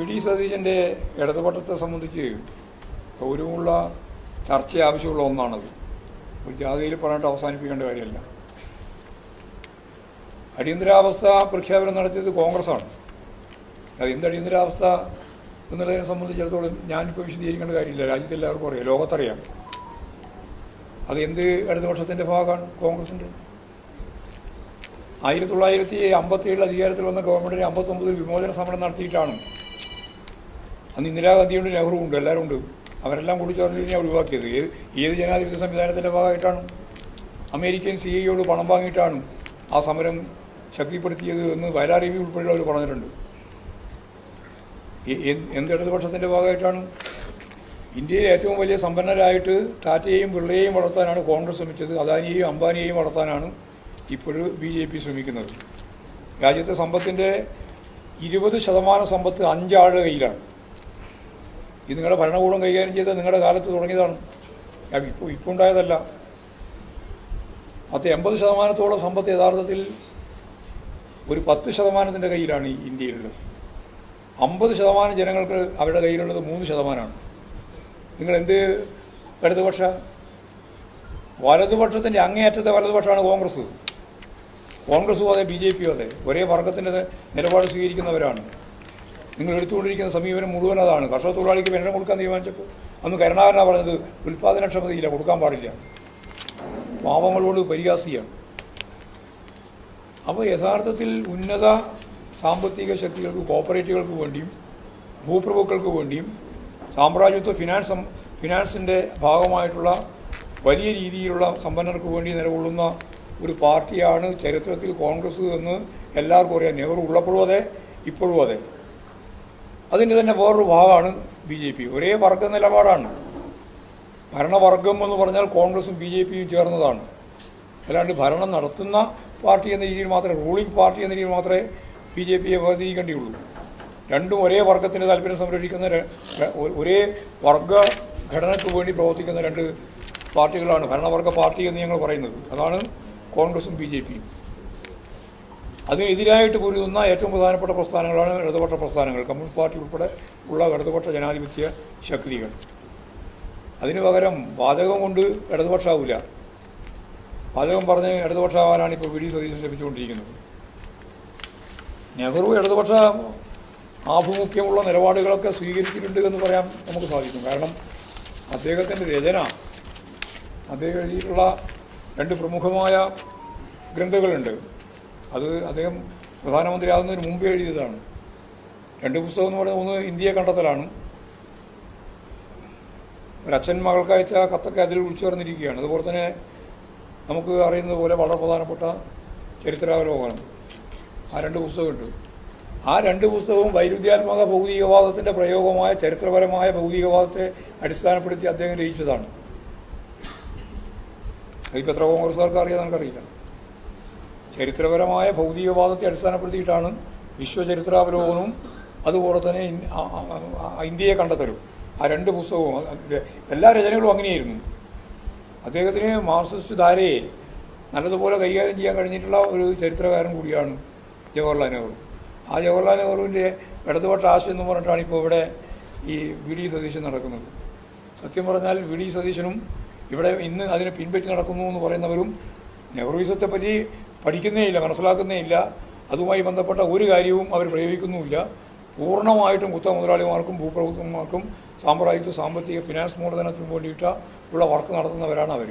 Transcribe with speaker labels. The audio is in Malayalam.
Speaker 1: വി ഡി സതീശൻ്റെ ഇടതുപക്ഷത്തെ സംബന്ധിച്ച് ഗൗരവമുള്ള ചർച്ച ആവശ്യമുള്ള ഒന്നാണത്. ഒരു ജാഥയിൽ പറഞ്ഞിട്ട് അവസാനിപ്പിക്കേണ്ട കാര്യമല്ല. അടിയന്തരാവസ്ഥ പ്രഖ്യാപനം നടത്തിയത് കോൺഗ്രസ്സാണ്. അത് എന്ത് അടിയന്തരാവസ്ഥ എന്നുള്ളതിനെ സംബന്ധിച്ചിടത്തോളം ഞാനിപ്പോൾ വിശദീകരിക്കേണ്ട കാര്യമില്ല. രാജ്യത്ത് എല്ലാവർക്കും അറിയാം, ലോകത്തറിയാം. അത് എന്ത് ഇടതുപക്ഷത്തിൻ്റെ ഭാഗമാണ്? കോൺഗ്രസിൻ്റെ. 1957 അധികാരത്തിൽ വന്ന ഗവൺമെൻറ്റിന് 59 വിമോചന സമരം നടത്തിയിട്ടാണ്. അന്ന് ഇന്ദിരാഗാന്ധിയുണ്ട്, നെഹ്റു ഉണ്ട്, എല്ലാവരും ഉണ്ട്. അവരെല്ലാം കൂടി ചേർന്ന് ഒഴിവാക്കിയത്. ഏത് ജനാധിപത്യ സംവിധാനത്തിൻ്റെ ഭാഗമായിട്ടാണ്? അമേരിക്കൻ സിഐയോട് പണം വാങ്ങിയിട്ടാണ് ആ സമരം ശക്തിപ്പെടുത്തിയത് എന്ന് വയലാർ രവി ഉൾപ്പെടെയുള്ളവർ പറഞ്ഞിട്ടുണ്ട്. എന്ത് ഇടതുപക്ഷത്തിൻ്റെ ഭാഗമായിട്ടാണ്? ഇന്ത്യയിൽ ഏറ്റവും വലിയ സമ്പന്നരായിട്ട് ടാറ്റയെയും ബിർളയെയും വളർത്താനാണ് കോൺഗ്രസ് ശ്രമിച്ചത്. അദാനിയെയും അംബാനിയെയും വളർത്താനാണ് ഇപ്പോഴും BJP ശ്രമിക്കുന്നത്. രാജ്യത്തെ സമ്പത്തിൻ്റെ 20% സമ്പത്ത് 5 ആളുടെ കയ്യിലാണ്. ഇത് നിങ്ങളുടെ ഭരണകൂടം കൈകാര്യം ചെയ്ത് നിങ്ങളുടെ കാലത്ത് തുടങ്ങിയതാണ്. ഇപ്പോൾ ഉണ്ടായതല്ല. 80% സമ്പത്ത് യഥാർത്ഥത്തിൽ ഒരു 10% കയ്യിലാണ് ഇന്ത്യയിലുള്ളത്. 50% ജനങ്ങൾക്ക് അവരുടെ കയ്യിലുള്ളത് 3%. നിങ്ങൾ എന്ത് ഇടതുപക്ഷ? വലതുപക്ഷത്തിൻ്റെ അങ്ങേയറ്റത്തെ വലതുപക്ഷമാണ് കോൺഗ്രസ്. കോൺഗ്രസും അതെ, BJPയും അതെ. ഒരേ വർഗത്തിൻ്റെ നിലപാട് സ്വീകരിക്കുന്നവരാണ്. നിങ്ങൾ എടുത്തുകൊണ്ടിരിക്കുന്ന സമീപനം മുഴുവൻ അതാണ്. കർഷക തൊഴിലാളിക്ക് പെൻഷൻ കൊടുക്കാൻ തീരുമാനിച്ചപ്പോൾ അന്ന് കരുണാകരനാണ് പറഞ്ഞത് ഉൽപ്പാദനക്ഷമതയില്ല, കൊടുക്കാൻ പാടില്ല, പാവങ്ങളോട് പരിഹാസിയാണ്. അപ്പോൾ യഥാർത്ഥത്തിൽ ഉന്നത സാമ്പത്തിക ശക്തികൾക്ക്, കോപ്പറേറ്റീവുകൾക്ക് വേണ്ടിയും ഭൂപ്രഭുക്കൾക്ക് വേണ്ടിയും സാമ്രാജ്യത്വ ഫിനാൻസിൻ്റെ ഭാഗമായിട്ടുള്ള വലിയ രീതിയിലുള്ള സമ്പന്നർക്ക് വേണ്ടി നിലകൊള്ളുന്ന ഒരു പാർട്ടിയാണ് ചരിത്രത്തിൽ കോൺഗ്രസ് എന്ന് എല്ലാവർക്കും അറിയാം. നെഹ്റു ഉള്ളപ്പോഴും അതെ, ഇപ്പോഴും അതെ. അതിൻ്റെ തന്നെ വേറൊരു ഭാഗമാണ് BJP. ഒരേ വർഗ നിലപാടാണ്. ഭരണവർഗം എന്ന് പറഞ്ഞാൽ കോൺഗ്രസും BJPയും ചേർന്നതാണ്. അല്ലാണ്ട് ഭരണം നടത്തുന്ന പാർട്ടി എന്ന രീതിയിൽ മാത്രമേ, റൂളിംഗ് പാർട്ടി എന്ന രീതിയിൽ മാത്രമേ BJPയെ വേർതിരിക്കേണ്ടിയുള്ളൂ. രണ്ടും ഒരേ വർഗത്തിൻ്റെ താല്പര്യം സംരക്ഷിക്കുന്ന, ഒരേ വർഗ ഘടനയ്ക്ക് വേണ്ടി പ്രവർത്തിക്കുന്ന 2 പാർട്ടികളാണ് ഭരണവർഗ പാർട്ടി എന്ന് ഞങ്ങൾ പറയുന്നത്. അതാണ് കോൺഗ്രസും BJPയും. അതിനെതിരായിട്ട് പൊരുതുന്ന ഏറ്റവും പ്രധാനപ്പെട്ട പ്രസ്ഥാനങ്ങളാണ് ഇടതുപക്ഷ പ്രസ്ഥാനങ്ങൾ. കമ്മ്യൂണിസ്റ്റ് പാർട്ടി ഉൾപ്പെടെ ഉള്ള ഇടതുപക്ഷ ജനാധിപത്യ ശക്തികൾ. അതിനു പകരം വാചകം കൊണ്ട് ഇടതുപക്ഷമാവില്ല. വാചകം പറഞ്ഞ് ഇടതുപക്ഷമാവാനാണ് ഇപ്പോൾ വി ഡി സതീശൻ ശ്രമിച്ചുകൊണ്ടിരിക്കുന്നത്. നെഹ്റു ഇടതുപക്ഷ ആഭിമുഖ്യമുള്ള നിലപാടുകളൊക്കെ സ്വീകരിച്ചിട്ടുണ്ട് എന്ന് പറയാൻ നമുക്ക് സാധിക്കും. കാരണം അദ്ദേഹത്തിൻ്റെ രചന, അദ്ദേഹം എഴുതിയിട്ടുള്ള 2 പ്രമുഖമായ ഗ്രന്ഥങ്ങളുണ്ട്. അത് അദ്ദേഹം പ്രധാനമന്ത്രിയാകുന്നതിന് മുമ്പ് എഴുതിയതാണ്. 2 പുസ്തകം എന്ന് പറയുന്നത്, ഒന്ന് ഇന്ത്യയെ കണ്ടെത്തലാണ്. ഒരച്ഛൻ മകൾക്ക് അയച്ച കത്തൊക്കെ അതിൽ ഉൾച്ചേർന്നിരിക്കുകയാണ്. അതുപോലെ തന്നെ നമുക്ക് അറിയുന്നത് പോലെ വളരെ പ്രധാനപ്പെട്ട ചരിത്രാവലോകനം. ആ 2 പുസ്തകമുണ്ട്. ആ 2 പുസ്തകവും വൈരുദ്ധ്യാത്മക ഭൗതികവാദത്തിൻ്റെ പ്രയോഗമായ ചരിത്രപരമായ ഭൗതികവാദത്തെ അടിസ്ഥാനപ്പെടുത്തി അദ്ദേഹം രചിച്ചതാണ്. അതിപ്പോൾ എത്ര കോൺഗ്രസ്സുകാർക്ക് അറിയാൻ നമുക്കറിയില്ല. ചരിത്രപരമായ ഭൗതികവാദത്തെ അടിസ്ഥാനപ്പെടുത്തിയിട്ടാണ് വിശ്വചരിത്രാവലോകനവും അതുപോലെ തന്നെ ഇന്ത്യയെ കണ്ടെത്തലും. ആ 2 പുസ്തകവും എല്ലാ രചനകളും അങ്ങനെയായിരുന്നു. അദ്ദേഹത്തിന് മാർക്സിസ്റ്റ് ധാരയെ നല്ലതുപോലെ കൈകാര്യം ചെയ്യാൻ കഴിഞ്ഞിട്ടുള്ള ഒരു ചരിത്രകാരൻ കൂടിയാണ് ജവഹർലാൽ നെഹ്റു. ആ ജവഹർലാൽ നെഹ്റുവിൻ്റെ ഇടതുപക്ഷ ആശയം എന്ന് പറഞ്ഞിട്ടാണ് ഇപ്പോൾ ഇവിടെ ഈ വി ഡി സതീശൻ നടക്കുന്നത്. സത്യം പറഞ്ഞാൽ വി ഡി സതീശനും ഇവിടെ ഇന്ന് അതിനെ പിൻപറ്റി നടക്കുന്നു എന്ന് പറയുന്നവരും നെഹ്റുവിസത്തെ പറ്റി പഠിക്കുന്നേ ഇല്ല, മനസ്സിലാക്കുന്നേ ഇല്ല. അതുമായി ബന്ധപ്പെട്ട ഒരു കാര്യവും അവർ പ്രയോഗിക്കുന്നുമില്ല. പൂർണ്ണമായിട്ടും കുത്ത മുതലാളിമാർക്കും ഭൂപ്രഭുത്വന്മാർക്കും സാമ്രാജ്യത്വ സാമ്പത്തിക ഫിനാൻസ് മൂലധനത്തിനും വേണ്ടിയിട്ട് ഉള്ള വർക്ക് നടത്തുന്നവരാണ് അവർ.